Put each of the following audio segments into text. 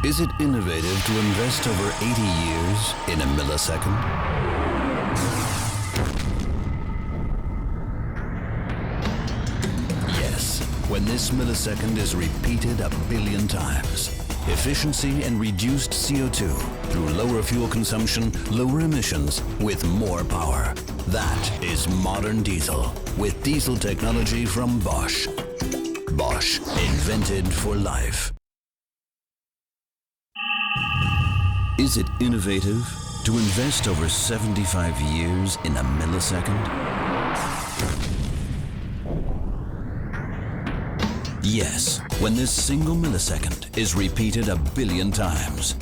Is it innovative to invest over 80 years in a millisecond? Yes, when this millisecond is repeated a billion times. Efficiency and reduced CO2 through lower fuel consumption, lower emissions, with more power. That is modern diesel, with diesel technology from Bosch. Bosch, invented for life. Is it innovative to invest over 75 years in a millisecond? Yes, when this single millisecond is repeated a billion times.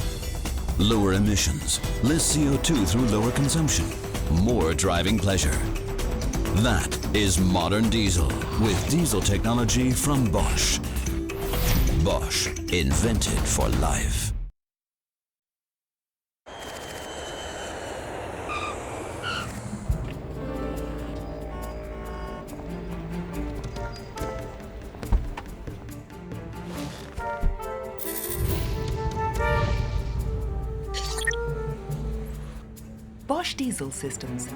Lower emissions, less CO2 through lower consumption, more driving pleasure. That is modern diesel with diesel technology from Bosch. Bosch, invented for life. Bosch Diesel Systems.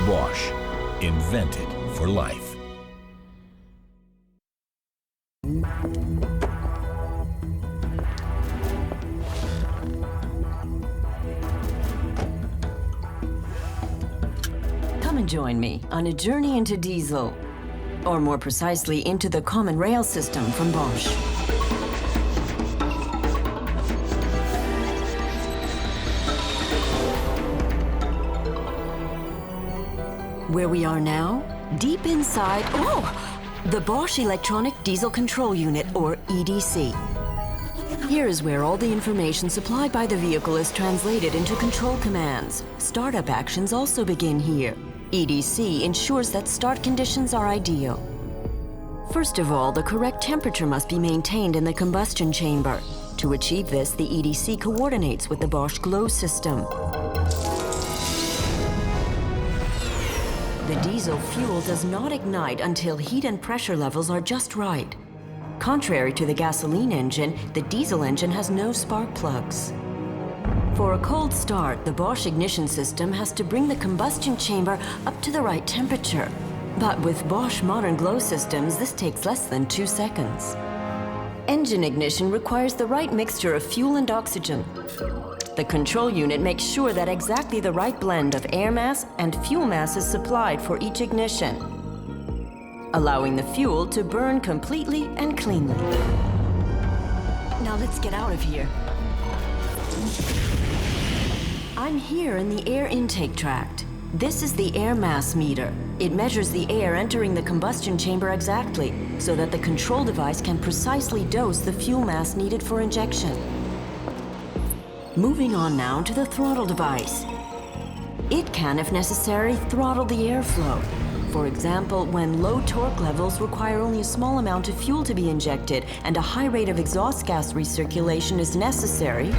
Bosch, invented for life. Come and join me on a journey into diesel, or more precisely into the common rail system from Bosch. Where we are now, deep inside, the Bosch Electronic Diesel Control Unit, or EDC. Here is where all the information supplied by the vehicle is translated into control commands. Startup actions also begin here. EDC ensures that start conditions are ideal. First of all, the correct temperature must be maintained in the combustion chamber. To achieve this, the EDC coordinates with the Bosch Glow system. The diesel fuel does not ignite until heat and pressure levels are just right. Contrary to the gasoline engine, the diesel engine has no spark plugs. For a cold start, the Bosch ignition system has to bring the combustion chamber up to the right temperature. But with Bosch modern glow systems, this takes less than 2 seconds. Engine ignition requires the right mixture of fuel and oxygen. The control unit makes sure that exactly the right blend of air mass and fuel mass is supplied for each ignition, allowing the fuel to burn completely and cleanly. Now let's get out of here. I'm here in the air intake tract. This is the air mass meter. It measures the air entering the combustion chamber exactly, so that the control device can precisely dose the fuel mass needed for injection. Moving on now to the throttle device. It can, if necessary, throttle the airflow. For example, when low torque levels require only a small amount of fuel to be injected and a high rate of exhaust gas recirculation is necessary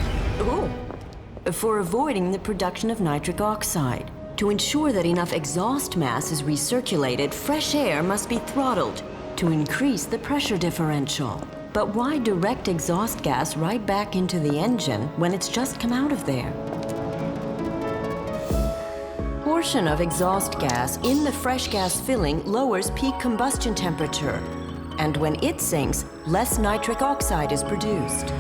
for avoiding the production of nitric oxide. To ensure that enough exhaust mass is recirculated, fresh air must be throttled to increase the pressure differential. But why direct exhaust gas right back into the engine when it's just come out of there? Portion of exhaust gas in the fresh gas filling lowers peak combustion temperature, and when it sinks, less nitric oxide is produced.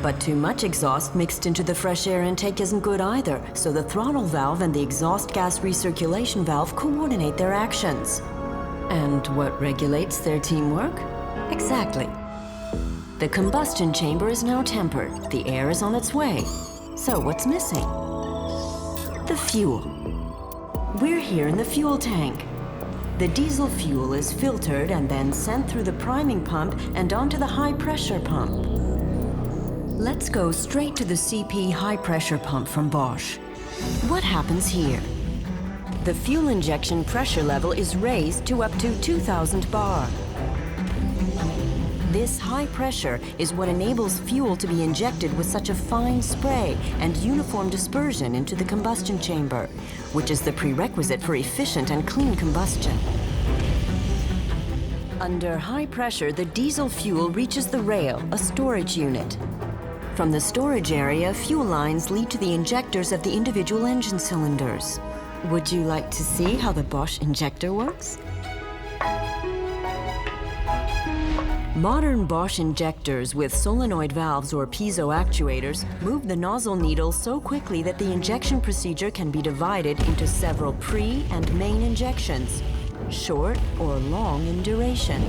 But too much exhaust mixed into the fresh air intake isn't good either, so the throttle valve and the exhaust gas recirculation valve coordinate their actions. And what regulates their teamwork? Exactly. The combustion chamber is now tempered. The air is on its way. So what's missing? The fuel. We're here in the fuel tank. The diesel fuel is filtered and then sent through the priming pump and onto the high-pressure pump. Let's go straight to the CP high-pressure pump from Bosch. What happens here? The fuel injection pressure level is raised to up to 2,000 bar. This high pressure is what enables fuel to be injected with such a fine spray and uniform dispersion into the combustion chamber, which is the prerequisite for efficient and clean combustion. Under high pressure, the diesel fuel reaches the rail, a storage unit. From the storage area, fuel lines lead to the injectors of the individual engine cylinders. Would you like to see how the Bosch injector works? Modern Bosch injectors with solenoid valves or piezo actuators move the nozzle needle so quickly that the injection procedure can be divided into several pre- and main injections, short or long in duration,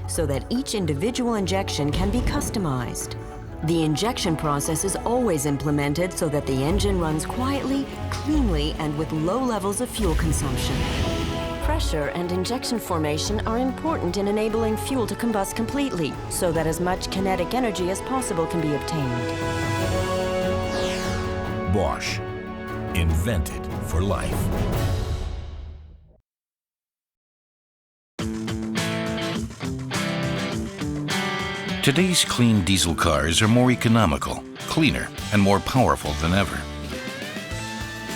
so that each individual injection can be customized. The injection process is always implemented so that the engine runs quietly, cleanly, and with low levels of fuel consumption. Pressure and injection formation are important in enabling fuel to combust completely, so that as much kinetic energy as possible can be obtained. Bosch. Invented for life. Today's clean diesel cars are more economical, cleaner, and more powerful than ever.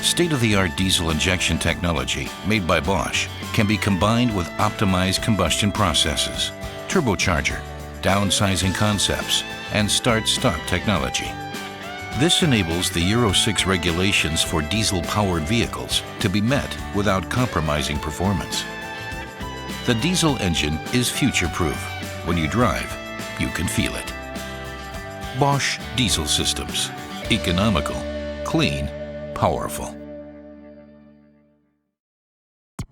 State-of-the-art diesel injection technology made by Bosch can be combined with optimized combustion processes, turbocharger, downsizing concepts, and start-stop technology. This enables the Euro 6 regulations for diesel-powered vehicles to be met without compromising performance. The diesel engine is future-proof. When you drive, you can feel it. Bosch Diesel Systems. Economical, clean, powerful.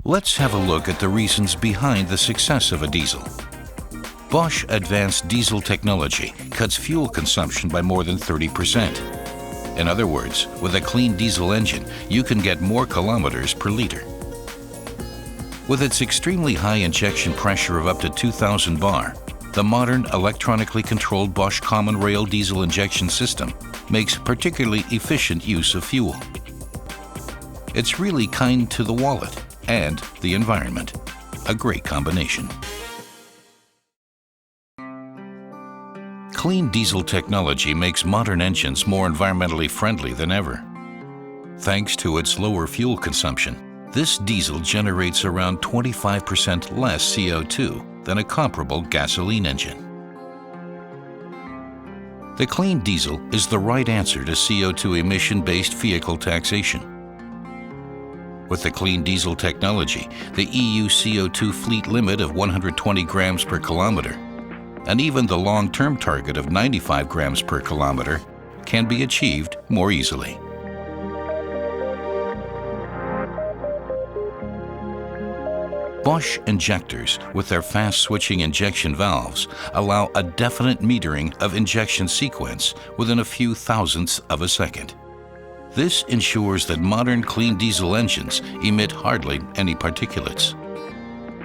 Let's have a look at the reasons behind the success of a diesel. Bosch advanced diesel technology cuts fuel consumption by more than 30%. In other words, with a clean diesel engine, you can get more kilometers per liter. With its extremely high injection pressure of up to 2,000 bar, the modern electronically controlled Bosch Common Rail diesel injection system makes particularly efficient use of fuel. It's really kind to the wallet and the environment. A great combination. Clean diesel technology makes modern engines more environmentally friendly than ever. Thanks to its lower fuel consumption, this diesel generates around 25% less CO2 than a comparable gasoline engine. The clean diesel is the right answer to CO2 emission-based vehicle taxation. With the clean diesel technology, the EU CO2 fleet limit of 120 grams per kilometer, and even the long-term target of 95 grams per kilometer, can be achieved more easily. Bosch injectors, with their fast-switching injection valves, allow a definite metering of injection sequence within a few thousandths of a second. This ensures that modern clean diesel engines emit hardly any particulates.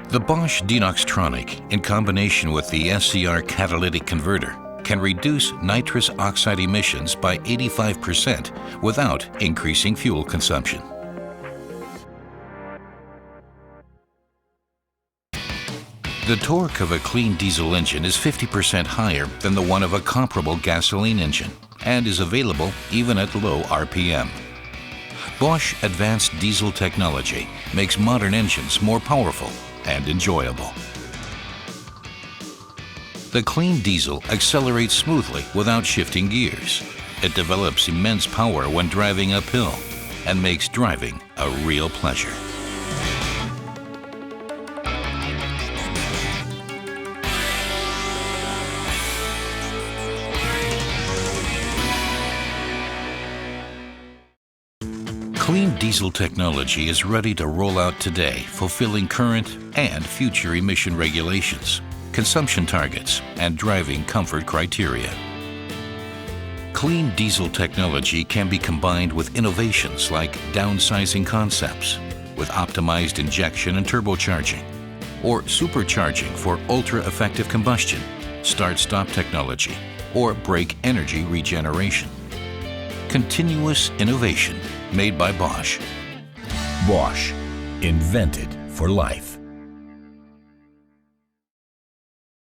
The Bosch Denoxtronic, in combination with the SCR catalytic converter, can reduce nitrous oxide emissions by 85% without increasing fuel consumption. The torque of a clean diesel engine is 50% higher than the one of a comparable gasoline engine and is available even at low RPM. Bosch advanced diesel technology makes modern engines more powerful and enjoyable. The clean diesel accelerates smoothly without shifting gears. It develops immense power when driving uphill and makes driving a real pleasure. Clean diesel technology is ready to roll out today, fulfilling current and future emission regulations, consumption targets, and driving comfort criteria. Clean diesel technology can be combined with innovations like downsizing concepts, with optimized injection and turbocharging, or supercharging for ultra-effective combustion, start-stop technology, or brake energy regeneration. Continuous innovation made by Bosch. Bosch, invented for life.